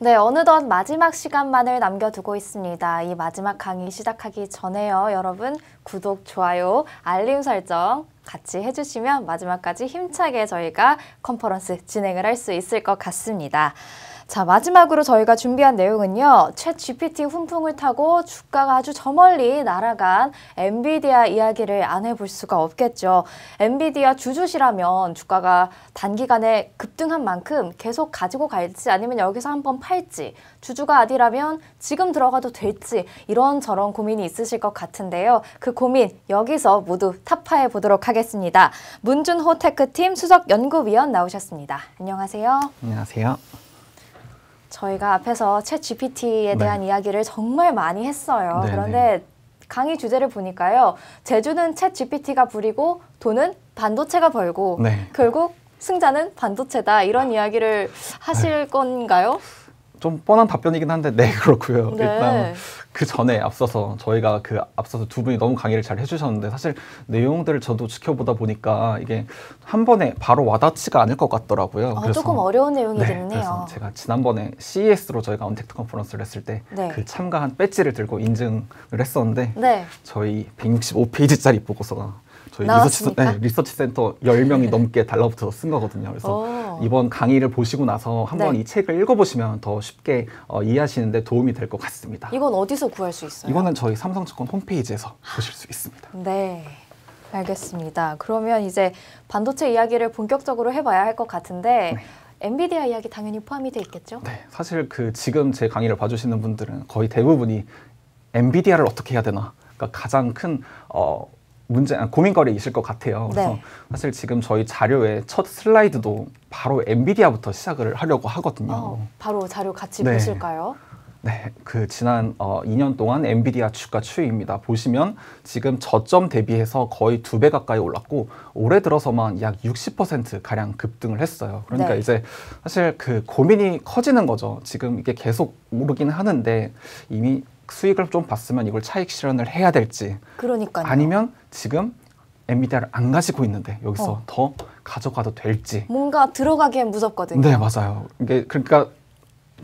네, 어느덧 마지막 시간만을 남겨두고 있습니다. 이 마지막 강의 시작하기 전에요. 여러분 구독, 좋아요, 알림 설정 같이 해주시면 마지막까지 힘차게 저희가 컨퍼런스 진행을 할 수 있을 것 같습니다. 자, 마지막으로 저희가 준비한 내용은요. 챗 GPT 훈풍을 타고 주가가 아주 저 멀리 날아간 엔비디아 이야기를 안 해볼 수가 없겠죠. 엔비디아 주주시라면 주가가 단기간에 급등한 만큼 계속 가지고 갈지 아니면 여기서 한번 팔지, 주주가 아니라면 지금 들어가도 될지 이런저런 고민이 있으실 것 같은데요. 그 고민 여기서 모두 타파해 보도록 하겠습니다. 문준호 테크팀 수석연구위원 나오셨습니다. 안녕하세요. 안녕하세요. 저희가 앞에서 챗 GPT에 대한 이야기를 정말 많이 했어요. 네네. 그런데 강의 주제를 보니까요. 재주는 챗 GPT가 부리고 돈은 반도체가 벌고 결국 승자는 반도체다. 이런 이야기를 하실 건가요? 좀 뻔한 답변이긴 한데 네, 그렇고요. 네. 일단 그 전에 앞서서 저희가 앞서서 두 분이 너무 강의를 잘 해주셨는데 사실 내용들을 저도 지켜보다 보니까 이게 한 번에 바로 와닿지가 않을 것 같더라고요. 그래서 조금 어려운 내용이긴 그래서 해요. 제가 지난번에 CES로 저희가 언택트 컨퍼런스를 했을 때 그 참가한 배지를 들고 인증을 했었는데 저희 165페이지짜리 보고서가 저희 리서치 센터 10명이 넘게 달라붙어서 쓴 거거든요. 그래서 이번 강의를 보시고 나서 한번 이 책을 읽어보시면 더 쉽게 이해하시는데 도움이 될 것 같습니다. 이건 어디서 구할 수 있어요? 이거는 저희 삼성증권 홈페이지에서 보실 수 있습니다. 네, 알겠습니다. 그러면 이제 반도체 이야기를 본격적으로 해봐야 할 것 같은데 엔비디아 이야기 당연히 포함이 돼 있겠죠? 네, 사실 지금 제 강의를 봐주시는 분들은 거의 대부분이 엔비디아를 어떻게 해야 되나, 그러니까 가장 큰 고민거리이실 것 같아요. 그래서 사실 지금 저희 자료의 첫 슬라이드도 바로 엔비디아부터 시작을 하려고 하거든요. 바로 자료 같이 보실까요? 네, 지난 2년 동안 엔비디아 주가 추이입니다. 보시면 지금 저점 대비해서 거의 2배 가까이 올랐고 올해 들어서만 약 60%가량 급등을 했어요. 그러니까 이제 사실 고민이 커지는 거죠. 지금 이게 계속 오르긴 하는데 이미 수익을 좀 봤으면 이걸 차익 실현을 해야 될지, 그러니까요. 아니면 지금 엔비디아를 안 가지고 있는데 여기서 더 가져가도 될지. 뭔가 들어가기엔 무섭거든요. 네, 맞아요. 이게 그러니까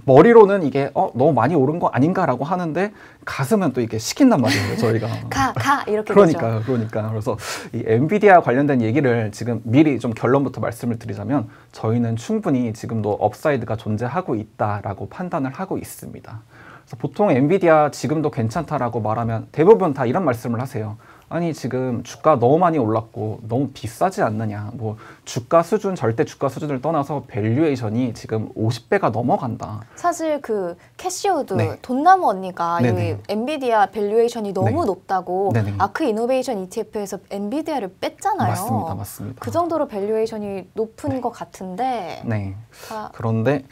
머리로는 이게 너무 많이 오른 거 아닌가라고 하는데 가슴은 또 이게 시킨단 말이에요, 저희가. 가 이렇게 그러니까요, 되죠. 그러니까 그래서 이 엔비디아 관련된 얘기를 지금 미리 좀 결론부터 말씀을 드리자면 저희는 충분히 지금도 업사이드가 존재하고 있다라고 판단을 하고 있습니다. 그래서 보통 엔비디아 지금도 괜찮다라고 말하면 대부분 다 이런 말씀을 하세요. 아니 지금 주가 너무 많이 올랐고 너무 비싸지 않느냐, 뭐 주가 수준, 절대 주가 수준을 떠나서 밸류에이션이 지금 50배가 넘어간다. 사실 캐시우드 돈나무 언니가 이 엔비디아 밸류에이션이 너무 높다고 아크 이노베이션 ETF에서 엔비디아를 뺐잖아요. 맞습니다. 그 정도로 밸류에이션이 높은 것 같은데. 그런데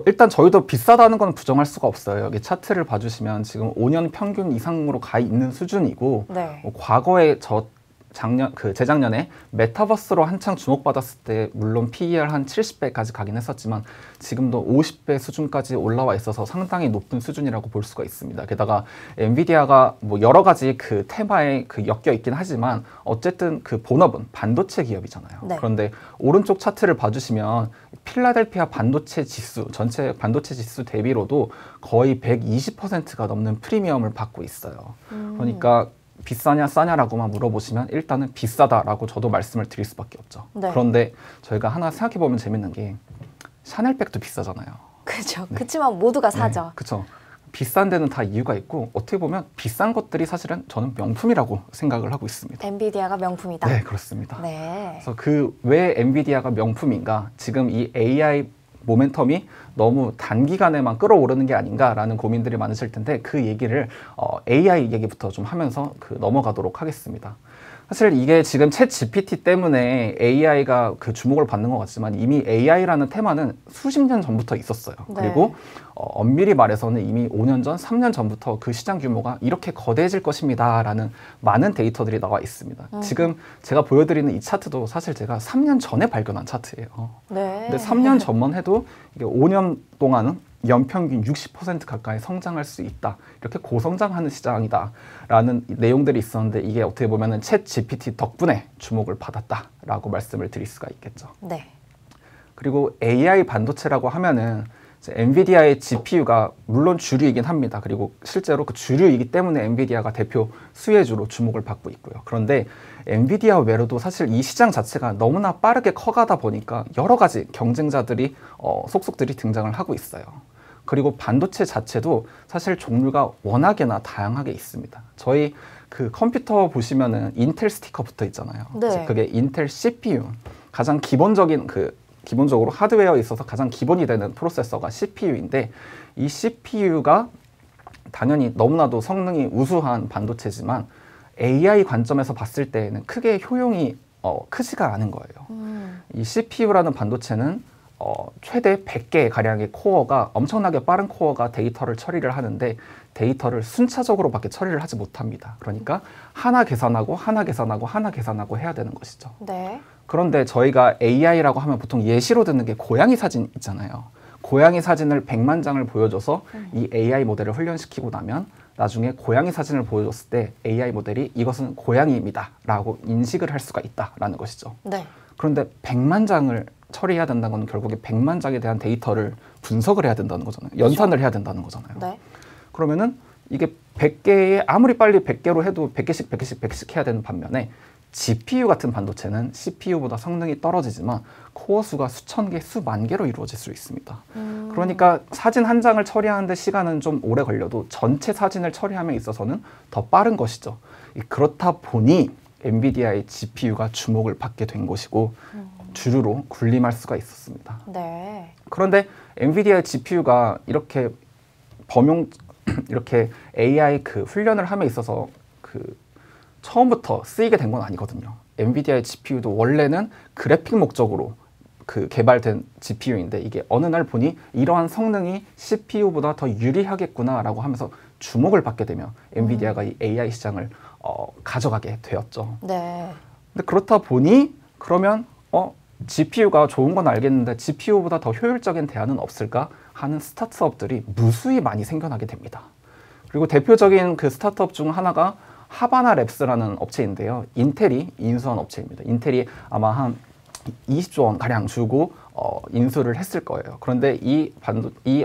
일단 저희도 비싸다는 건 부정할 수가 없어요. 여기 차트를 봐주시면 지금 5년 평균 이상으로 가 있는 수준이고 과거에 재작년에 메타버스로 한창 주목받았을 때 물론 PER 한 70배까지 가긴 했었지만 지금도 50배 수준까지 올라와 있어서 상당히 높은 수준이라고 볼 수가 있습니다. 게다가 엔비디아가 여러 가지 테마에 엮여 있긴 하지만 어쨌든 본업은 반도체 기업이잖아요. 그런데 오른쪽 차트를 봐주시면 필라델피아 반도체 지수, 전체 반도체 지수 대비로도 거의 120%가 넘는 프리미엄을 받고 있어요. 그러니까 비싸냐 싸냐라고만 물어보시면 일단은 비싸다라고 저도 말씀을 드릴 수밖에 없죠. 그런데 저희가 하나 생각해보면 재밌는 게 샤넬백도 비싸잖아요. 그렇죠. 그렇지만 모두가 사죠. 그렇죠. 비싼 데는 다 이유가 있고 어떻게 보면 비싼 것들이 사실은 저는 명품이라고 생각을 하고 있습니다. 엔비디아가 명품이다. 네, 그렇습니다. 그래서 왜 엔비디아가 명품인가? 지금 이 AI 모멘텀이 너무 단기간에만 끌어오르는 게 아닌가라는 고민들이 많으실 텐데 그 얘기를 AI 얘기부터 좀 하면서 넘어가도록 하겠습니다. 사실 이게 지금 챗 GPT 때문에 AI가 주목을 받는 것 같지만 이미 AI라는 테마는 수십 년 전부터 있었어요. 그리고 엄밀히 말해서는 이미 5년 전, 3년 전부터 그 시장 규모가 이렇게 거대해질 것입니다 라는 많은 데이터들이 나와 있습니다. 지금 제가 보여드리는 이 차트도 사실 제가 3년 전에 발견한 차트예요. 근데 3년 전만 해도 이게 5년 동안은 연평균 60% 가까이 성장할 수 있다. 이렇게 고성장하는 시장이다. 라는 내용들이 있었는데 이게 어떻게 보면은 챗 GPT 덕분에 주목을 받았다라고 말씀을 드릴 수가 있겠죠. 그리고 AI 반도체라고 하면은 엔비디아의 GPU가 물론 주류이긴 합니다. 그리고 실제로 그 주류이기 때문에 엔비디아가 대표 수혜주로 주목을 받고 있고요. 그런데 엔비디아 외로도 사실 이 시장 자체가 너무나 빠르게 커가다 보니까 여러 가지 경쟁자들이 속속들이 등장을 하고 있어요. 그리고 반도체 자체도 사실 종류가 워낙에나 다양하게 있습니다. 저희 그 컴퓨터 보시면은 인텔 스티커 붙어 있잖아요. 네. 그게 인텔 CPU, 가장 기본적으로 하드웨어에 있어서 가장 기본이 되는 프로세서가 CPU인데, 이 CPU가 당연히 너무나도 성능이 우수한 반도체지만 AI 관점에서 봤을 때에는 크게 효용이 크지가 않은 거예요. 이 CPU라는 반도체는 최대 100개 가량의 코어가, 엄청나게 빠른 코어가 데이터를 처리를 하는데 데이터를 순차적으로밖에 처리를 하지 못합니다. 그러니까 하나 계산하고 하나 계산하고 하나 계산하고 해야 되는 것이죠. 네. 그런데 저희가 AI라고 하면 보통 예시로 드는 게 고양이 사진 있잖아요. 고양이 사진을 100만 장을 보여줘서 이 AI 모델을 훈련시키고 나면 나중에 고양이 사진을 보여줬을 때 AI 모델이 이것은 고양이입니다 라고 인식을 할 수가 있다라는 것이죠. 네. 그런데 100만 장을 처리해야 된다는 건 결국에 100만 장에 대한 데이터를 분석을 해야 된다는 거잖아요. 연산을 해야 된다는 거잖아요. 네. 그러면은 이게 100개에 아무리 빨리 100개로 해도 100개씩 해야 되는 반면에 GPU 같은 반도체는 CPU보다 성능이 떨어지지만 코어 수가 수천 개, 수만 개로 이루어질 수 있습니다. 그러니까 사진 한 장을 처리하는데 시간은 좀 오래 걸려도 전체 사진을 처리함에 있어서는 더 빠른 것이죠. 그렇다 보니 엔비디아의 GPU가 주목을 받게 된 것이고 주류로 군림할 수가 있었습니다. 네. 그런데 엔비디아의 GPU가 이렇게 이렇게 AI 그 훈련을 함에 있어서 그 처음부터 쓰이게 된 건 아니거든요. 엔비디아의 GPU도 원래는 그래픽 목적으로 그 개발된 GPU인데 이게 어느 날 보니 이러한 성능이 CPU보다 더 유리하겠구나라고 하면서 주목을 받게 되며 엔비디아가 이 AI 시장을 가져가게 되었죠. 네. 근데 그렇다 보니 그러면 GPU가 좋은 건 알겠는데 GPU보다 더 효율적인 대안은 없을까 하는 스타트업들이 무수히 많이 생겨나게 됩니다. 그리고 대표적인 그 스타트업 중 하나가 하바나 랩스라는 업체인데요. 인텔이 인수한 업체입니다. 인텔이 아마 한 20조 원 가량 주고 인수를 했을 거예요. 그런데 이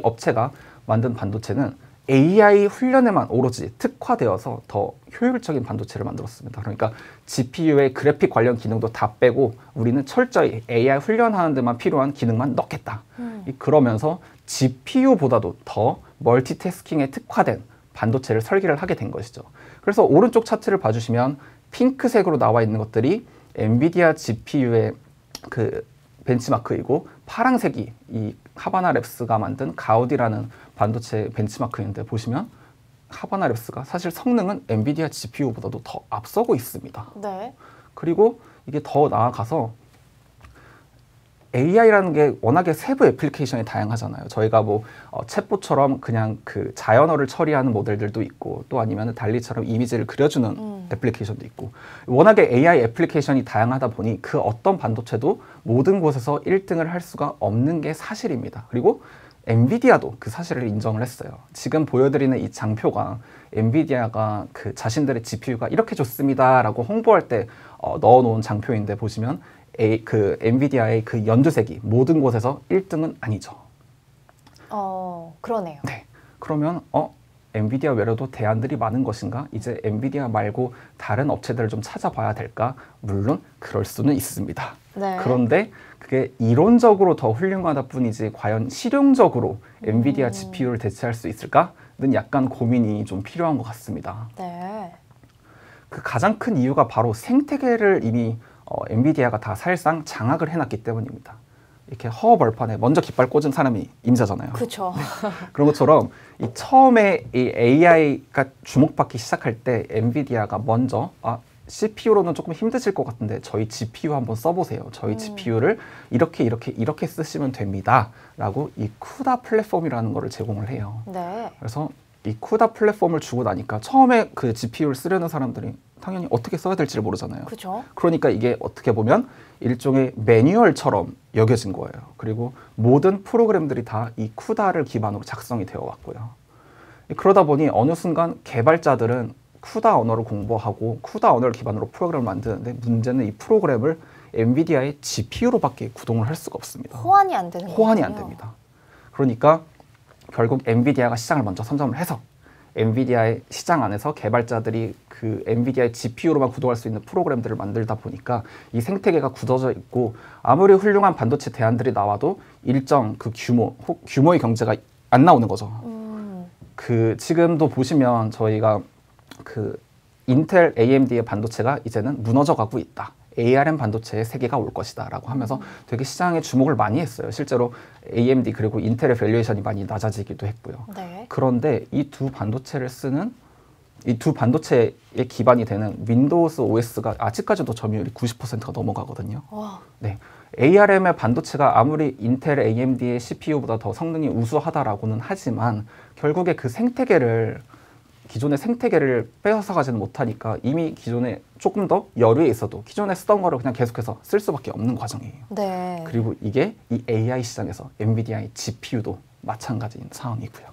업체가 만든 반도체는 AI 훈련에만 오로지 특화되어서 더 효율적인 반도체를 만들었습니다. 그러니까 GPU의 그래픽 관련 기능도 다 빼고 우리는 철저히 AI 훈련하는 데만 필요한 기능만 넣겠다. 그러면서 GPU보다도 더 멀티태스킹에 특화된 반도체를 설계를 하게 된 것이죠. 그래서 오른쪽 차트를 봐주시면 핑크색으로 나와 있는 것들이 엔비디아 GPU의 그 벤치마크이고 파란색이 이 하바나 랩스가 만든 가우디라는 반도체 벤치마크인데 보시면 하바나 랩스가 사실 성능은 엔비디아 GPU보다도 더 앞서고 있습니다. 네. 그리고 이게 더 나아가서 AI라는 게 워낙에 세부 애플리케이션이 다양하잖아요. 저희가 뭐 챗봇처럼 그냥 그 자연어를 처리하는 모델들도 있고 또 아니면 달리처럼 이미지를 그려주는 애플리케이션도 있고 워낙에 AI 애플리케이션이 다양하다 보니 그 어떤 반도체도 모든 곳에서 1등을 할 수가 없는 게 사실입니다. 그리고 엔비디아도 그 사실을 인정을 했어요. 지금 보여드리는 이 장표가 엔비디아가 그 자신들의 GPU가 이렇게 좋습니다라고 홍보할 때 넣어놓은 장표인데 보시면 그 엔비디아의 그 연두색이 모든 곳에서 1등은 아니죠. 그러네요. 네. 그러면 엔비디아 외에도 대안들이 많은 것인가? 이제 엔비디아 말고 다른 업체들을 좀 찾아봐야 될까? 물론 그럴 수는 있습니다. 네. 그런데 그게 이론적으로 더 훌륭하다 뿐이지 과연 실용적으로 엔비디아 GPU를 대체할 수 있을까는 약간 고민이 좀 필요한 것 같습니다. 네. 그 가장 큰 이유가 바로 생태계를 이미 엔비디아가 다 사실상 장악을 해놨기 때문입니다. 이렇게 허허벌판에 먼저 깃발 꽂은 사람이 임자잖아요. 그렇죠. 그런 것처럼 이 처음에 이 AI가 주목받기 시작할 때 엔비디아가 먼저 CPU로는 조금 힘드실 것 같은데 저희 GPU 한번 써보세요. 저희 GPU를 이렇게 쓰시면 됩니다. 라고 이 쿠다 플랫폼이라는 거를 제공을 해요. 네. 그래서 이 쿠다 플랫폼을 주고 나니까 처음에 그 GPU를 쓰려는 사람들이 당연히 어떻게 써야 될지를 모르잖아요. 그렇죠. 그러니까 이게 어떻게 보면 일종의 매뉴얼처럼 여겨진 거예요. 그리고 모든 프로그램들이 다 이 쿠다를 기반으로 작성이 되어 왔고요. 그러다 보니 어느 순간 개발자들은 쿠다 언어를 공부하고 쿠다 언어를 기반으로 프로그램을 만드는데 문제는 이 프로그램을 엔비디아의 GPU로밖에 구동을 할 수가 없습니다. 호환이 안 되는 거예요. 호환이 안 됩니다. 그러니까 결국 엔비디아가 시장을 먼저 선점을 해서 엔비디아의 시장 안에서 개발자들이 그 엔비디아의 GPU로만 구동할 수 있는 프로그램들을 만들다 보니까 이 생태계가 굳어져 있고 아무리 훌륭한 반도체 대안들이 나와도 일정 그 규모의 경제가 안 나오는 거죠. 그 지금도 보시면 저희가 그 인텔 AMD의 반도체가 이제는 무너져 가고 있다. ARM 반도체의 세계가 올 것이다 라고 하면서 되게 시장에 주목을 많이 했어요. 실제로 AMD 그리고 인텔의 밸류에이션이 많이 낮아지기도 했고요. 네. 그런데 이 두 반도체를 쓰는 이 두 반도체의 기반이 되는 윈도우스 OS가 아직까지도 점유율이 90%가 넘어가거든요. 와. 네. ARM의 반도체가 아무리 인텔 AMD의 CPU보다 더 성능이 우수하다라고는 하지만 결국에 그 기존의 생태계를 빼앗아가지는 못하니까 이미 기존에 조금 더 여류에 있어도 기존에 쓰던 거를 그냥 계속해서 쓸 수밖에 없는 과정이에요. 네. 그리고 이게 이 AI 시장에서 엔비디아의 GPU도 마찬가지인 상황이고요.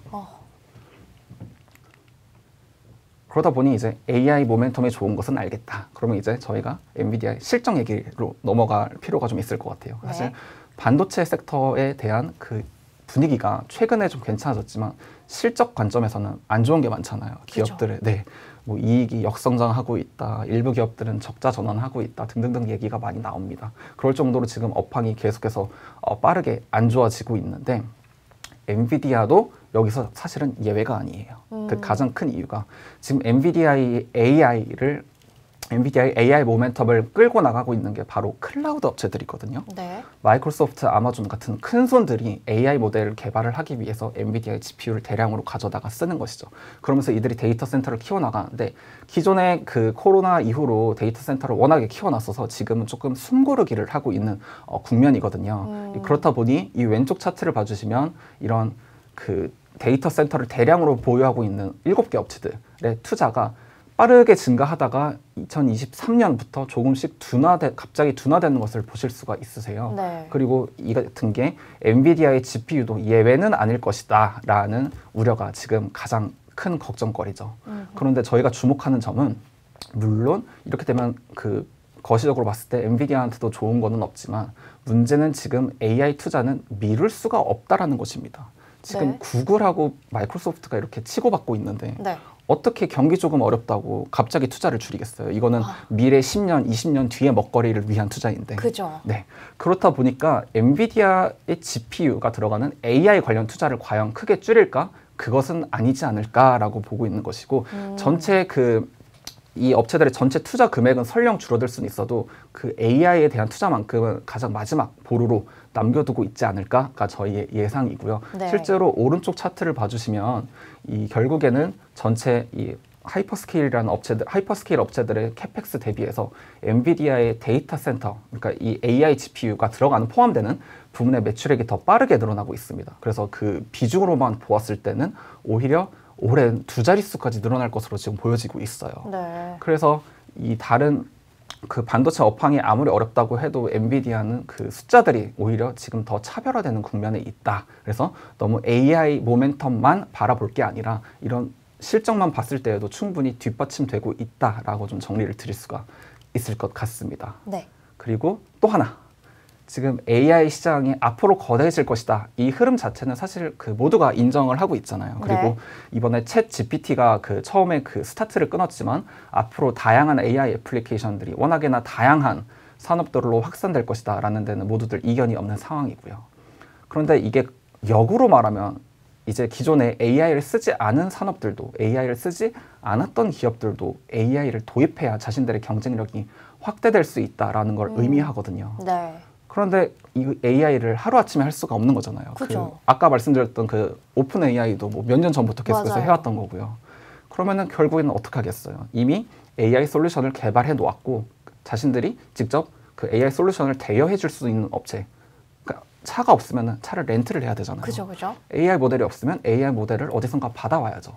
그러다 보니 이제 AI 모멘텀이 좋은 것은 알겠다. 그러면 이제 저희가 엔비디아의 실적 얘기로 넘어갈 필요가 좀 있을 것 같아요. 네. 사실 반도체 섹터에 대한 그 분위기가 최근에 좀 괜찮아졌지만 실적 관점에서는 안 좋은 게 많잖아요. 기업들의 네, 뭐 이익이 역성장하고 있다. 일부 기업들은 적자 전환하고 있다. 등등등 얘기가 많이 나옵니다. 그럴 정도로 지금 업황이 계속해서 빠르게 안 좋아지고 있는데 엔비디아도 여기서 사실은 예외가 아니에요. 그 가장 큰 이유가 지금 엔비디아의 AI 모멘텀을 끌고 나가고 있는 게 바로 클라우드 업체들이거든요. 네. 마이크로소프트, 아마존 같은 큰 손들이 AI 모델을 개발을 하기 위해서 엔비디아의 GPU를 대량으로 가져다가 쓰는 것이죠. 그러면서 이들이 데이터 센터를 키워나가는데 기존에 그 코로나 이후로 데이터 센터를 워낙에 키워놨어서 지금은 조금 숨고르기를 하고 있는 국면이거든요. 그렇다 보니 이 왼쪽 차트를 봐주시면 이런 그 데이터 센터를 대량으로 보유하고 있는 7개 업체들의 투자가 빠르게 증가하다가 2023년부터 조금씩 갑자기 둔화되는 것을 보실 수가 있으세요. 네. 그리고 이 같은 게 엔비디아의 GPU도 예외는 아닐 것이다 라는 우려가 지금 가장 큰 걱정거리죠. 그런데 저희가 주목하는 점은 물론 이렇게 되면 그 거시적으로 봤을 때 엔비디아한테도 좋은 거는 없지만 문제는 지금 AI 투자는 미룰 수가 없다라는 것입니다. 지금 네. 구글하고 마이크로소프트가 이렇게 치고받고 있는데 네. 어떻게 경기 조금 어렵다고 갑자기 투자를 줄이겠어요. 이거는 미래 10년, 20년 뒤의 먹거리를 위한 투자인데. 그죠. 네. 그렇다 보니까 엔비디아의 GPU가 들어가는 AI 관련 투자를 과연 크게 줄일까? 그것은 아니지 않을까라고 보고 있는 것이고 전체 이 업체들의 전체 투자 금액은 설령 줄어들 수는 있어도 그 AI에 대한 투자만큼은 가장 마지막 보루로 남겨두고 있지 않을까가 저희의 예상이고요. 네. 실제로 오른쪽 차트를 봐주시면 이 결국에는 전체 이 하이퍼스케일 업체들의 캐펙스 대비해서 엔비디아의 데이터 센터, 그러니까 이 AI GPU가 포함되는 부분의 매출액이 더 빠르게 늘어나고 있습니다. 그래서 그 비중으로만 보았을 때는 오히려 올해 2자릿수까지 늘어날 것으로 지금 보여지고 있어요. 네. 그래서 이 다른 그 반도체 업황이 아무리 어렵다고 해도 엔비디아는 그 숫자들이 오히려 지금 더 차별화되는 국면에 있다. 그래서 너무 AI 모멘텀만 바라볼 게 아니라 이런 실적만 봤을 때에도 충분히 뒷받침되고 있다라고 좀 정리를 드릴 수가 있을 것 같습니다. 네. 그리고 또 하나. 지금 AI 시장이 앞으로 거대해질 것이다. 이 흐름 자체는 사실 그 모두가 인정을 하고 있잖아요. 그리고 네. 이번에 챗 GPT가 그 처음에 그 스타트를 끊었지만 앞으로 다양한 AI 애플리케이션들이 워낙에나 다양한 산업들로 확산될 것이다 라는 데는 모두들 이견이 없는 상황이고요. 그런데 이게 역으로 말하면 이제 기존에 AI를 쓰지 않은 산업들도 AI를 쓰지 않았던 기업들도 AI를 도입해야 자신들의 경쟁력이 확대될 수 있다라는 걸 의미하거든요. 네. 그런데 이 AI를 하루아침에 할 수가 없는 거잖아요. 그죠. 아까 말씀드렸던 그 오픈 AI도 뭐 몇 년 전부터 계속해서 맞아요. 해왔던 거고요. 그러면은 결국에는 어떻게 하겠어요? 이미 AI 솔루션을 개발해 놓았고 자신들이 직접 그 AI 솔루션을 대여해 줄 수 있는 업체. 그러니까 차가 없으면 차를 렌트를 해야 되잖아요. 그죠. AI 모델이 없으면 AI 모델을 어디선가 받아와야죠.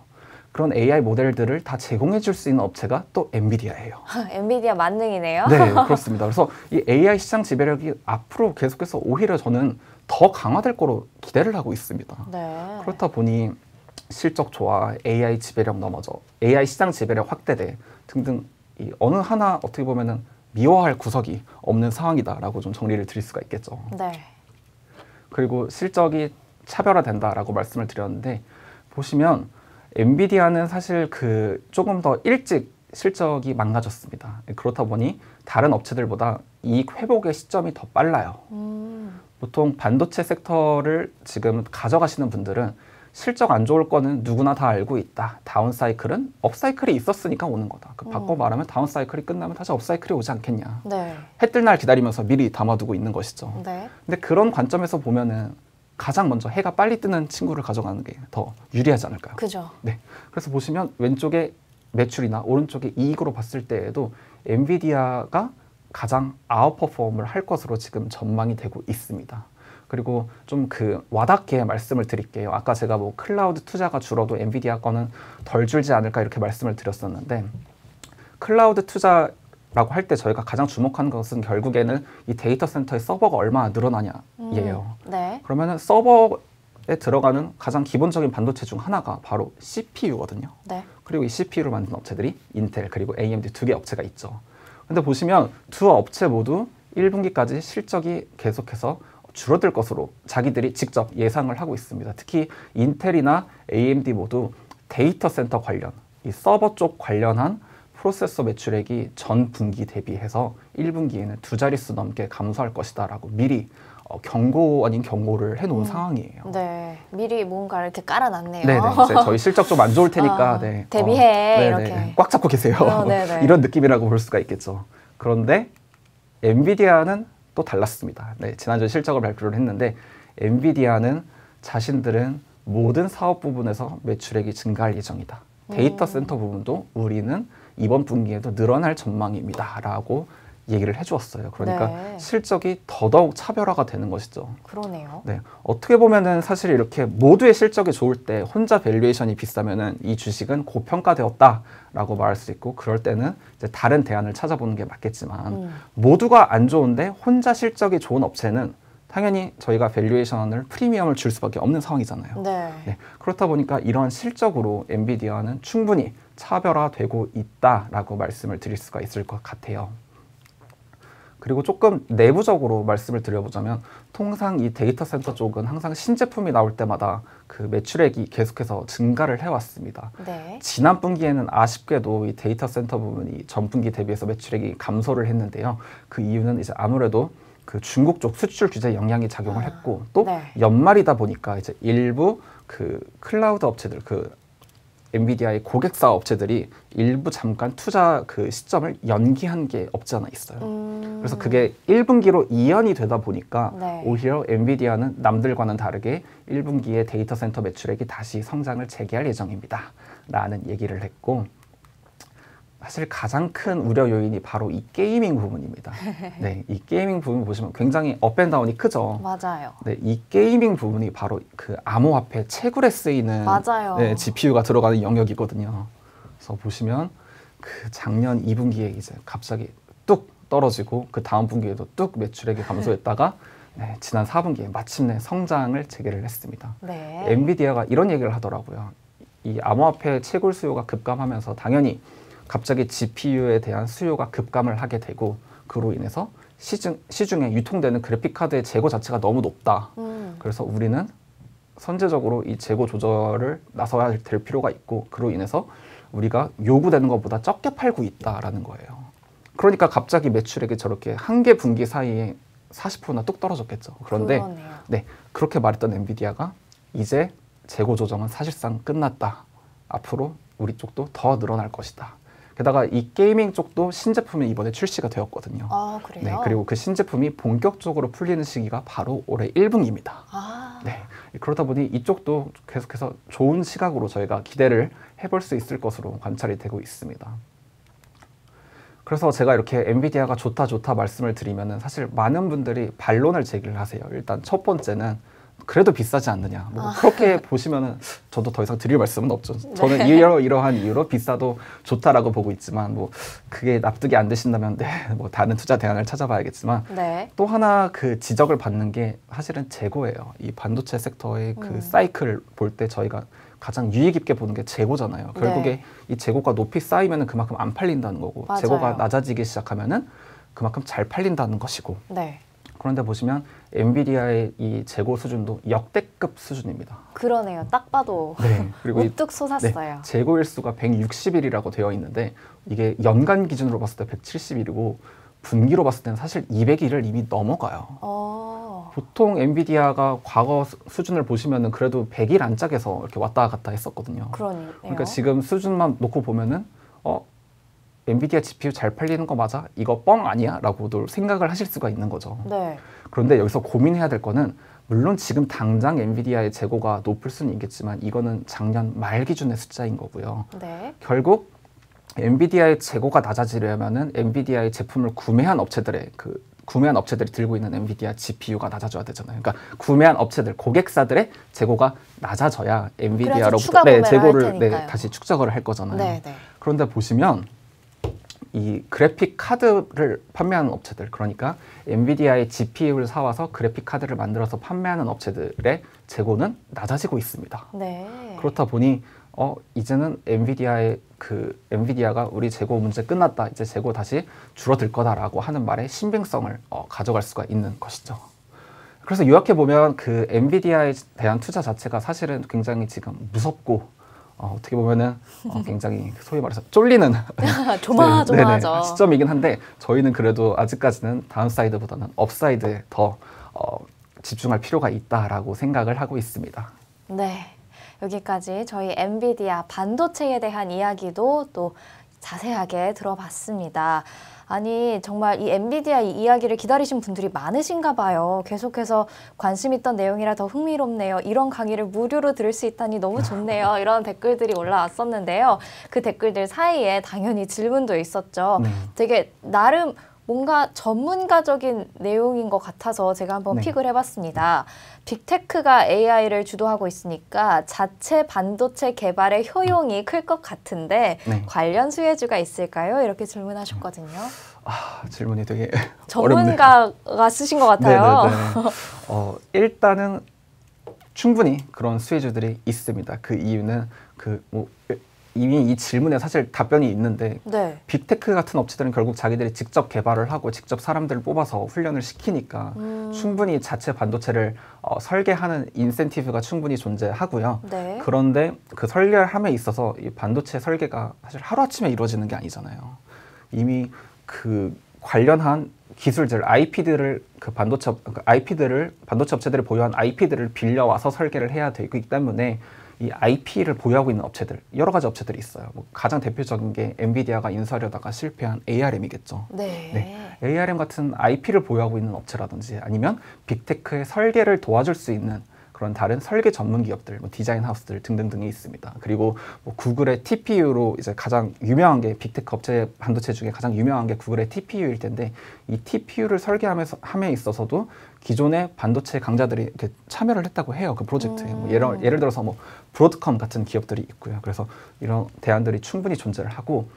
그런 AI 모델들을 다 제공해 줄 수 있는 업체가 또 엔비디아예요. 엔비디아 만능이네요. 네, 그렇습니다. 그래서 이 AI 시장 지배력이 앞으로 계속해서 오히려 저는 더 강화될 거로 기대를 하고 있습니다. 네. 그렇다 보니 실적 좋아, AI 지배력 넘어져, AI 시장 지배력 확대돼 등등 이 어느 하나 어떻게 보면은 미워할 구석이 없는 상황이다라고 좀 정리를 드릴 수가 있겠죠. 네. 그리고 실적이 차별화된다라고 말씀을 드렸는데 보시면 엔비디아는 사실 조금 더 일찍 실적이 망가졌습니다. 그렇다 보니 다른 업체들보다 이익 회복의 시점이 더 빨라요. 보통 반도체 섹터를 지금 가져가시는 분들은 실적 안 좋을 거는 누구나 다 알고 있다. 다운 사이클은 업 사이클이 있었으니까 오는 거다. 바꿔 말하면 다운 사이클이 끝나면 다시 업 사이클이 오지 않겠냐. 네. 해 뜰 날 기다리면서 미리 담아두고 있는 것이죠. 네. 근데 그런 관점에서 보면은 가장 먼저 해가 빨리 뜨는 친구를 가져가는 게 더 유리하지 않을까요? 그죠. 네. 그래서 보시면 왼쪽에 매출이나 오른쪽에 이익으로 봤을 때에도 엔비디아가 가장 아웃퍼폼을 할 것으로 지금 전망이 되고 있습니다. 그리고 좀 와닿게 말씀을 드릴게요. 아까 제가 뭐 클라우드 투자가 줄어도 엔비디아 거는 덜 줄지 않을까 이렇게 말씀을 드렸었는데 클라우드 투자라고 할 때 저희가 가장 주목하는 것은 결국에는 이 데이터 센터의 서버가 얼마나 늘어나냐예요. 네. 그러면은 서버에 들어가는 가장 기본적인 반도체 중 하나가 바로 CPU거든요. 네. 그리고 이 CPU를 만든 업체들이 인텔 그리고 AMD 두 개 업체가 있죠. 근데 보시면 두 업체 모두 1분기까지 실적이 계속해서 줄어들 것으로 자기들이 직접 예상을 하고 있습니다. 특히 인텔이나 AMD 모두 데이터 센터 관련, 이 서버 쪽 관련한 프로세서 매출액이 전 분기 대비해서 1분기에는 두 자릿수 넘게 감소할 것이다 라고 미리 경고 아닌 경고를 해놓은 상황이에요. 네, 미리 뭔가 이렇게 깔아놨네요. 네네, 이제 저희 실적 좀 안 좋을 테니까 네. 대비해 이렇게 꽉 잡고 계세요. 이런 느낌이라고 볼 수가 있겠죠. 그런데 엔비디아는 또 달랐습니다. 네, 지난주에 실적을 발표를 했는데 엔비디아는 자신들은 모든 사업 부분에서 매출액이 증가할 예정이다. 데이터 센터 부분도 우리는 이번 분기에도 늘어날 전망입니다. 라고 얘기를 해주었어요. 그러니까 네. 실적이 더더욱 차별화가 되는 것이죠. 그러네요. 네, 어떻게 보면은 사실 이렇게 모두의 실적이 좋을 때 혼자 밸류에이션이 비싸면은 이 주식은 고평가되었다라고 말할 수 있고 그럴 때는 이제 다른 대안을 찾아보는 게 맞겠지만 모두가 안 좋은데 혼자 실적이 좋은 업체는 당연히 저희가 밸류에이션을 프리미엄을 줄 수밖에 없는 상황이잖아요. 네. 네, 그렇다 보니까 이러한 실적으로 엔비디아는 충분히 차별화되고 있다라고 말씀을 드릴 수가 있을 것 같아요. 그리고 조금 내부적으로 말씀을 드려보자면 통상 이 데이터 센터 쪽은 항상 신제품이 나올 때마다 매출액이 계속해서 증가를 해왔습니다. 네. 지난 분기에는 아쉽게도 이 데이터 센터 부분이 전 분기 대비해서 매출액이 감소를 했는데요. 그 이유는 이제 아무래도 중국 쪽 수출 규제 영향이 작용을 했고 또 네. 연말이다 보니까 이제 일부 클라우드 업체들 엔비디아의 고객사 업체들이 일부 잠깐 투자 시점을 연기한 게 없지 않아 있어요. 그래서 그게 1분기로 이연이 되다 보니까 네. 오히려 엔비디아는 남들과는 다르게 1분기에 데이터 센터 매출액이 다시 성장을 재개할 예정입니다. 라는 얘기를 했고 사실 가장 큰 우려 요인이 바로 이 게이밍 부분입니다. 네, 이 게이밍 부분 보시면 굉장히 업앤다운이 크죠. 맞아요. 네, 이 게이밍 부분이 바로 암호화폐 채굴에 쓰이는 맞아요. 네, GPU가 들어가는 영역이거든요. 그래서 보시면 작년 2분기에 이제 갑자기 뚝 떨어지고 그 다음 분기에도 뚝 매출액이 감소했다가 네, 지난 4분기에 마침내 성장을 재개를 했습니다. 네. 엔비디아가 이런 얘기를 하더라고요. 이 암호화폐 채굴 수요가 급감하면서 당연히 갑자기 GPU에 대한 수요가 급감을 하게 되고 그로 인해서 시중에 유통되는 그래픽카드의 재고 자체가 너무 높다. 그래서 우리는 선제적으로 이 재고 조절을 나서야 될 필요가 있고 그로 인해서 우리가 요구되는 것보다 적게 팔고 있다라는 거예요. 그러니까 갑자기 매출액이 저렇게 한 개 분기 사이에 40%나 뚝 떨어졌겠죠. 그런데 네, 그렇게 말했던 엔비디아가 이제 재고 조정은 사실상 끝났다. 앞으로 우리 쪽도 더 늘어날 것이다. 게다가 이 게이밍 쪽도 신제품이 이번에 출시가 되었거든요. 아, 그래요? 네, 그리고 그 신제품이 본격적으로 풀리는 시기가 바로 올해 1분기입니다. 아. 네, 그러다 보니 이쪽도 계속해서 좋은 시각으로 저희가 기대를 해볼 수 있을 것으로 관찰이 되고 있습니다. 그래서 제가 이렇게 엔비디아가 좋다 말씀을 드리면은 사실 많은 분들이 반론을 제기를 하세요. 일단 첫 번째는 그래도 비싸지 않느냐. 그렇게 보시면은 저도 더 이상 드릴 말씀은 없죠. 저는 이러한 이유로 비싸도 좋다라고 보고 있지만 그게 납득이 안 되신다면 다른 투자 대안을 찾아봐야겠지만 네. 또 하나 지적을 받는 게 사실은 재고예요. 이 반도체 섹터의 사이클을 볼 때 저희가 가장 유의 깊게 보는 게 재고잖아요. 결국에 네. 이 재고가 높이 쌓이면은 그만큼 안 팔린다는 거고 맞아요. 재고가 낮아지기 시작하면은 그만큼 잘 팔린다는 것이고 네. 그런데 보시면 엔비디아의 이 재고 수준도 역대급 수준입니다. 그러네요. 딱 봐도 네. 그리고 우뚝 솟았어요. 네, 재고 일수가 160일이라고 되어 있는데 이게 연간 기준으로 봤을 때 170일이고 분기로 봤을 때는 사실 200일을 이미 넘어가요. 보통 엔비디아가 과거 수준을 보시면은 그래도 100일 안짝에서 이렇게 왔다 갔다 했었거든요. 그러니까 지금 수준만 놓고 보면은 엔비디아 GPU 잘 팔리는 거 맞아? 이거 뻥 아니야? 라고도 생각을 하실 수가 있는 거죠. 네. 그런데 여기서 고민해야 될 거는 물론 지금 당장 엔비디아의 재고가 높을 수는 있겠지만 이거는 작년 말 기준의 숫자인 거고요. 네. 결국 엔비디아의 재고가 낮아지려면은 엔비디아의 제품을 구매한 업체들이 들고 있는 엔비디아 GPU가 낮아져야 되잖아요. 그러니까 구매한 업체들, 고객사들의 재고가 낮아져야 엔비디아로부터 재고를 다시 축적을 할 거잖아요. 네, 네. 그런데 보시면 이 그래픽 카드를 판매하는 업체들, 그러니까 엔비디아의 GPU를 사와서 그래픽 카드를 만들어서 판매하는 업체들의 재고는 낮아지고 있습니다. 네. 그렇다 보니 이제는 엔비디아가 우리 재고 문제 끝났다, 이제 재고 다시 줄어들 거다라고 하는 말에 신빙성을 가져갈 수가 있는 것이죠. 그래서 요약해 보면 그 엔비디아에 대한 투자 자체가 사실은 굉장히 지금 무섭고 어떻게 보면은 굉장히 소위 말해서 쫄리는 조마조마하죠. 시점이긴 한데 저희는 그래도 아직까지는 다운사이드보다는 업사이드에 더 집중할 필요가 있다라고 생각을 하고 있습니다. 네, 여기까지 저희 엔비디아 반도체에 대한 이야기도 또 자세하게 들어봤습니다. 아니 정말 이 엔비디아 이 이야기를 기다리신 분들이 많으신가 봐요. 계속해서 관심 있던 내용이라 더 흥미롭네요. 이런 강의를 무료로 들을 수 있다니 너무 좋네요. 이런 댓글들이 올라왔었는데요. 그 댓글들 사이에 당연히 질문도 있었죠. 되게 나름 뭔가 전문가적인 내용인 것 같아서 제가 한번 픽을 해봤습니다. 빅테크가 AI를 주도하고 있으니까 자체 반도체 개발의 효용이 클 것 같은데 관련 수혜주가 있을까요? 이렇게 질문하셨거든요. 질문이 되게 전문가가 어렵네요. 쓰신 것 같아요. 일단은 충분히 그런 수혜주들이 있습니다. 그 이유는 이미 이 질문에 사실 답변이 있는데 빅테크 같은 업체들은 결국 자기들이 직접 개발을 하고 직접 사람들을 뽑아서 훈련을 시키니까 충분히 자체 반도체를 설계하는 인센티브가 충분히 존재하고요. 그런데 그 설계함에 있어서 이 반도체 설계가 사실 하루아침에 이루어지는 게 아니잖아요. 이미 그 관련한 기술들, IP들을 반도체 업체들이 보유한 IP들을 빌려와서 설계를 해야 되기 때문에 이 IP를 보유하고 있는 업체들, 여러 가지 업체들이 있어요. 가장 대표적인 게 엔비디아가 인수하려다가 실패한 ARM이겠죠. ARM 같은 IP를 보유하고 있는 업체라든지 아니면 빅테크의 설계를 도와줄 수 있는 그런 다른 설계 전문 기업들, 디자인 하우스들 등등등이 있습니다. 그리고 구글의 TPU로 이제 가장 유명한 게 빅테크 업체 반도체 중에 가장 유명한 게 구글의 TPU일 텐데 이 TPU를 설계함에 있어서도 기존의 반도체 강자들이 이렇게 참여를 했다고 해요. 그 프로젝트에. 예를 들어서 브로드컴 같은 기업들이 있고요. 그래서 이런 대안들이 충분히 존재를 하고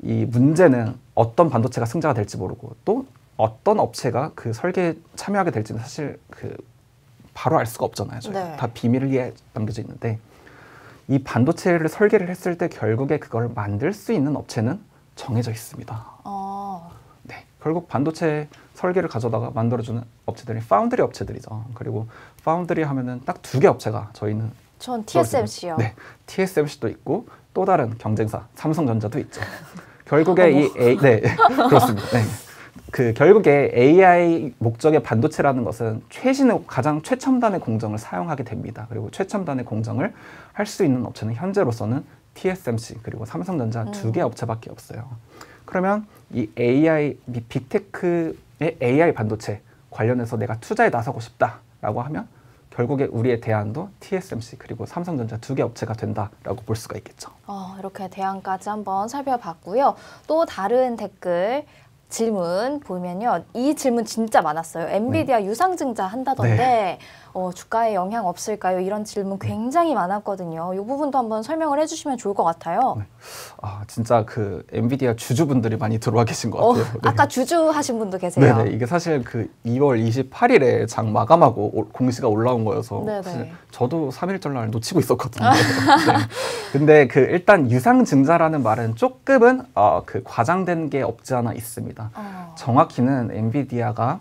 이 문제는 어떤 반도체가 승자가 될지 모르고 또 어떤 업체가 그 설계에 참여하게 될지는 사실 바로 알 수가 없잖아요. 다 비밀리에 남겨져 있는데 이 반도체를 설계를 했을 때 결국에 그걸 만들 수 있는 업체는 정해져 있습니다. 결국 반도체 설계를 가져다가 만들어주는 업체들이 파운드리 업체들이죠. 그리고 파운드리 하면은 딱 2개 업체가 저희는 전 TSMC요. TSMC도 있고 또 다른 경쟁사 삼성전자도 있죠. 결국에 그렇습니다. 결국에 AI 목적의 반도체라는 것은 최신의 가장 최첨단의 공정을 사용하게 됩니다. 그리고 최첨단의 공정을 할 수 있는 업체는 현재로서는 TSMC 그리고 삼성전자 2개 업체밖에 없어요. 그러면 이 빅테크의 AI 반도체 관련해서 내가 투자에 나서고 싶다라고 하면 결국에 우리의 대안도 TSMC 그리고 삼성전자 2개 업체가 된다라고 볼 수가 있겠죠. 이렇게 대안까지 한번 살펴봤고요. 또 다른 댓글 질문 보면요. 이 질문 진짜 많았어요. 엔비디아 유상증자 한다던데 주가에 영향 없을까요? 이런 질문 굉장히 많았거든요. 이 부분도 한번 설명을 해주시면 좋을 것 같아요. 진짜 그 엔비디아 주주분들이 많이 들어와 계신 것 같아요. 아까 주주하신 분도 계세요. 이게 사실 2월 28일에 장 마감하고 공시가 올라온 거여서 사실 저도 3일 전날 놓치고 있었거든요. 근데 일단 유상증자라는 말은 조금은 과장된 게 없지 않아 있습니다. 정확히는 엔비디아가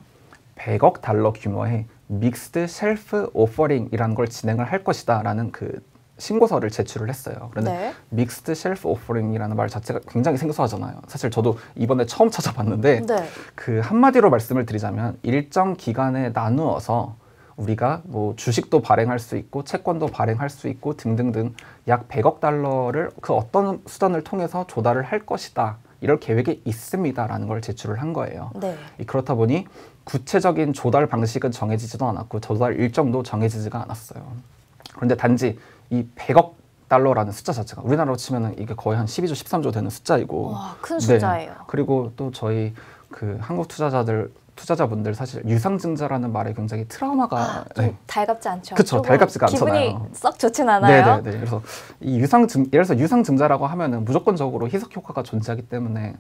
100억 달러 규모의 믹스드 쉘프 오퍼링이라는 걸 진행을 할 것이다라는 그 신고서를 제출을 했어요. 그런데 네. 믹스드 쉘프 오퍼링이라는 말 자체가 굉장히 생소하잖아요. 사실 저도 이번에 처음 찾아봤는데 네. 그 한마디로 말씀을 드리자면 일정 기간에 나누어서 우리가 뭐 주식도 발행할 수 있고 채권도 발행할 수 있고 등등등 약 100억 달러를 그 어떤 수단을 통해서 조달을 할 것이다. 이럴 계획이 있습니다라는 걸 제출을 한 거예요. 네. 그렇다 보니 구체적인 조달 방식은 정해지지도 않았고 조달 일정도 정해지지가 않았어요. 그런데 단지 이 100억 달러라는 숫자 자체가 우리나라로 치면은 이게 거의 한 12조, 13조 되는 숫자이고, 와, 큰 숫자예요. 네. 그리고 또 저희 그 한국 투자자분들 사실 유상증자라는 말에 굉장히 트라우마가 좀 달갑지 않죠. 그렇죠. 달갑지가 않잖아요. 기분이 썩 좋진 않아요. 네네네. 그래서 이 예를 들어서 유상증자라고 하면은 무조건적으로 희석 효과가 존재하기 때문에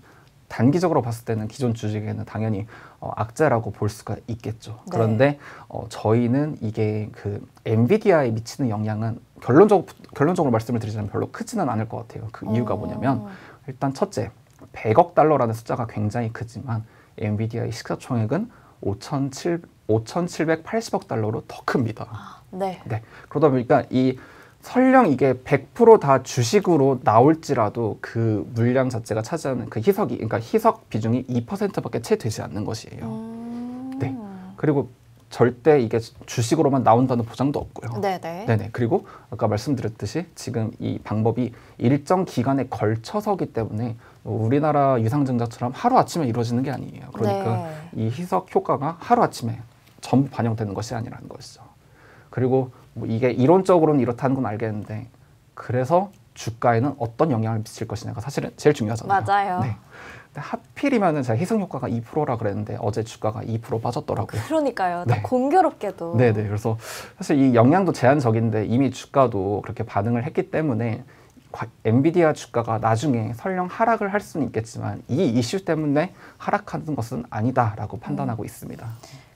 단기적으로 봤을 때는 기존 주식에는 당연히 악재라고 볼 수가 있겠죠. 네. 그런데 저희는 이게 그 엔비디아에 미치는 영향은 결론적으로 말씀을 드리자면 별로 크지는 않을 것 같아요. 그 이유가 뭐냐면 일단 첫째, 100억 달러라는 숫자가 굉장히 크지만 엔비디아의 시가총액은 5,780억 달러로 더 큽니다. 네. 네. 그러다 보니까 설령 이게 100% 다 주식으로 나올지라도 그 물량 자체가 차지하는 그 그러니까 희석 비중이 2%밖에 채 되지 않는 것이에요. 네. 그리고 절대 이게 주식으로만 나온다는 보장도 없고요. 네네. 네네. 그리고 아까 말씀드렸듯이 지금 이 방법이 일정 기간에 걸쳐서기 때문에 우리나라 유상증자처럼 하루아침에 이루어지는 게 아니에요. 그러니까 네. 이 희석 효과가 하루아침에 전부 반영되는 것이 아니라는 것이죠. 그리고 뭐 이게 이론적으로는 이렇다는 건 알겠는데 그래서 주가에는 어떤 영향을 미칠 것이냐가 사실은 제일 중요하잖아요. 맞아요. 네. 근데 하필이면은 제가 희석 효과가 2%라 그랬는데 어제 주가가 2% 빠졌더라고요. 그러니까요. 네. 공교롭게도. 네네. 그래서 사실 이 영향도 제한적인데 이미 주가도 그렇게 반응을 했기 때문에 엔비디아 주가가 나중에 설령 하락을 할 수는 있겠지만 이 이슈 때문에 하락하는 것은 아니다라고 판단하고 있습니다.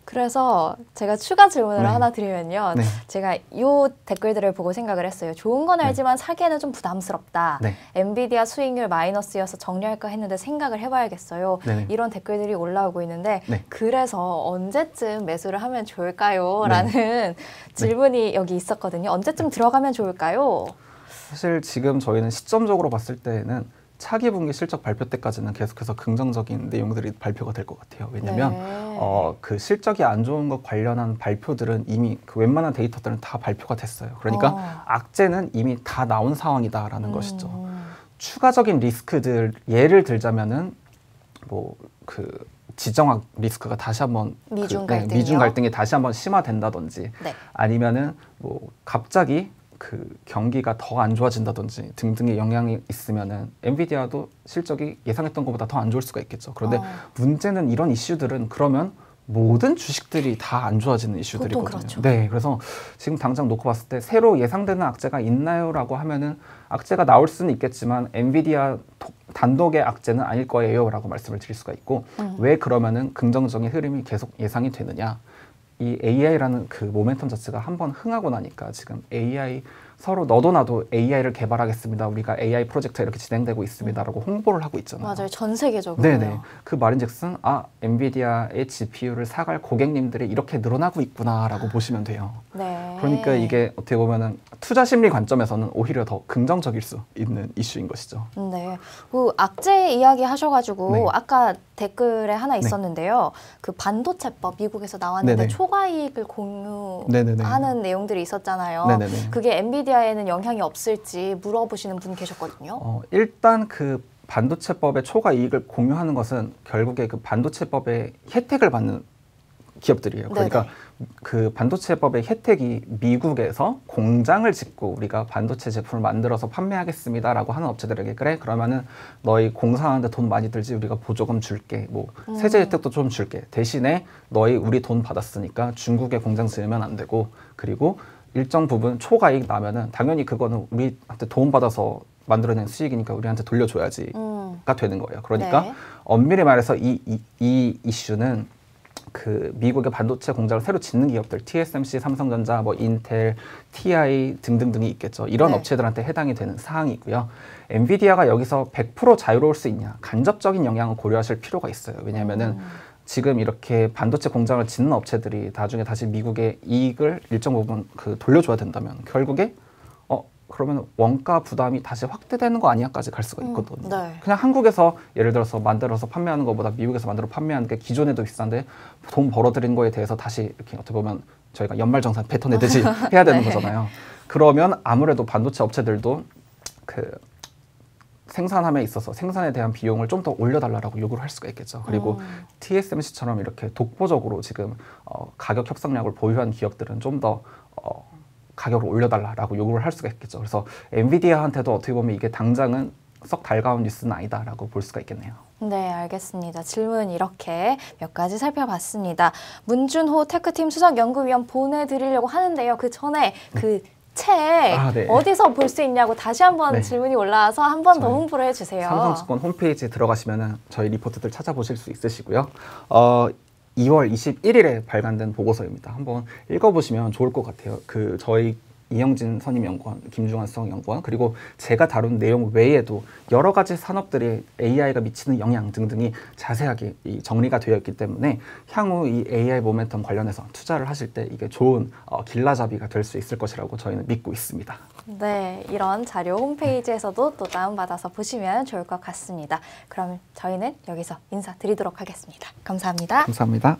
그래서 제가 추가 질문을 네. 하나 드리면요. 네. 제가 이 댓글들을 보고 생각을 했어요. 좋은 건 알지만 사기에는 좀 부담스럽다. 네. 엔비디아 수익률 마이너스여서 정리할까 했는데 생각을 해봐야겠어요. 네네. 이런 댓글들이 올라오고 있는데 네. 그래서 언제쯤 매수를 하면 좋을까요? 라는 질문이 여기 있었거든요. 언제쯤 들어가면 좋을까요? 사실 지금 저희는 시점적으로 봤을 때는 차기 분기 실적 발표 때까지는 계속해서 긍정적인 내용들이 발표가 될 것 같아요. 왜냐하면 그 실적이 안 좋은 것 관련한 발표들은 이미 그 웬만한 데이터들은 다 발표가 됐어요. 그러니까 악재는 이미 다 나온 상황이다라는 것이죠. 추가적인 리스크들 예를 들자면은 뭐 그 지정학 리스크가 다시 한번 미중 갈등이 다시 한번 심화된다든지 네. 아니면은 뭐 갑자기 그 경기가 더 안 좋아진다든지 등등의 영향이 있으면은 엔비디아도 실적이 예상했던 것보다 더 안 좋을 수가 있겠죠. 그런데 문제는 이런 이슈들은 그러면 모든 주식들이 다 안 좋아지는 이슈들이거든요. 그렇죠. 네, 그래서 지금 당장 놓고 봤을 때 새로 예상되는 악재가 있나요라고 하면은 악재가 나올 수는 있겠지만 엔비디아 단독의 악재는 아닐 거예요라고 말씀을 드릴 수가 있고 왜 그러면은 긍정적인 흐름이 계속 예상이 되느냐? 이 AI라는 그 모멘텀 자체가 한번 흥하고 나니까 지금 AI 서로 너도 나도 AI를 개발하겠습니다. 우리가 AI 프로젝트가 이렇게 진행되고 있습니다라고 홍보를 하고 있잖아요. 맞아요. 전 세계적으로. 네네. 그 말인즉슨 엔비디아의 GPU를 사갈 고객님들이 이렇게 늘어나고 있구나라고 보시면 돼요. 네. 그러니까 이게 어떻게 보면은 투자 심리 관점에서는 오히려 더 긍정적일 수 있는 이슈인 것이죠. 네. 그 악재 이야기 하셔가지고 네. 아까 댓글에 하나 있었는데요. 그 반도체법 미국에서 나왔는데 네네. 초과이익을 네네네. 공유하는 내용들이 있었잖아요. 네네네. 그게 엔비디아에는 영향이 없을지 물어보시는 분 계셨거든요. 일단 그 반도체법의 초과 이익을 공유하는 것은 결국에 그 반도체법의 혜택을 받는 기업들이에요. 그러니까 그 반도체법의 혜택이 미국에서 공장을 짓고 우리가 반도체 제품을 만들어서 판매하겠습니다라고 하는 업체들에게 그래 그러면은 너희 공사하는데 돈 많이 들지 우리가 보조금 줄게 뭐 세제 혜택도 좀 줄게 대신에 우리 돈 받았으니까 중국에 공장 지으면 안 되고 그리고 일정 부분 초과이익 나면은 당연히 그거는 우리한테 도움 받아서 만들어낸 수익이니까 우리한테 돌려줘야지가 되는 거예요. 그러니까 네. 엄밀히 말해서 이 이슈는 그 미국의 반도체 공장을 새로 짓는 기업들, TSMC, 삼성전자, 뭐 인텔, TI 등등등이 있겠죠. 이런 업체들한테 해당이 되는 사항이고요. 엔비디아가 여기서 100% 자유로울 수 있냐? 간접적인 영향을 고려하실 필요가 있어요. 왜냐하면은 지금 이렇게 반도체 공장을 짓는 업체들이 나중에 다시 미국의 이익을 일정 부분 돌려줘야 된다면 결국에 그러면 원가 부담이 다시 확대되는 거 아니야까지 갈 수가 있거든요. 네. 그냥 한국에서 예를 들어서 만들어서 판매하는 것보다 미국에서 만들어 판매하는 게 기존에도 비싼데 돈 벌어들인 거에 대해서 다시 이렇게 어떻게 보면 저희가 연말정산 뱉어내듯이 해야 되는 네. 거잖아요. 그러면 아무래도 반도체 업체들도 생산함에 있어서 생산에 대한 비용을 좀 더 올려달라고 요구를 할 수가 있겠죠. 그리고 TSMC처럼 이렇게 독보적으로 지금 가격 협상력을 보유한 기업들은 좀 더 가격을 올려달라고 요구를 할 수가 있겠죠. 그래서 엔비디아한테도 어떻게 보면 이게 당장은 썩 달가운 뉴스는 아니다라고 볼 수가 있겠네요. 네, 알겠습니다. 질문 이렇게 몇 가지 살펴봤습니다. 문준호 테크팀 수석연구위원 보내드리려고 하는데요. 그 전에 책 네. 어디서 볼 수 있냐고 다시 한번 네. 질문이 올라와서 한 번 더 홍보를 해주세요. 삼성증권 홈페이지에 들어가시면 저희 리포트들 찾아보실 수 있으시고요. 2월 21일에 발간된 보고서입니다. 한번 읽어보시면 좋을 것 같아요. 저희 이영진 선임연구원, 김중환 수석연구원, 그리고 제가 다룬 내용 외에도 여러 가지 산업들이 AI가 미치는 영향 등등이 자세하게 정리가 되어 있기 때문에 향후 이 AI 모멘텀 관련해서 투자를 하실 때 이게 좋은 길라잡이가 될 수 있을 것이라고 저희는 믿고 있습니다. 네, 이런 자료 홈페이지에서도 또 다운받아서 보시면 좋을 것 같습니다. 그럼 저희는 여기서 인사드리도록 하겠습니다. 감사합니다. 감사합니다.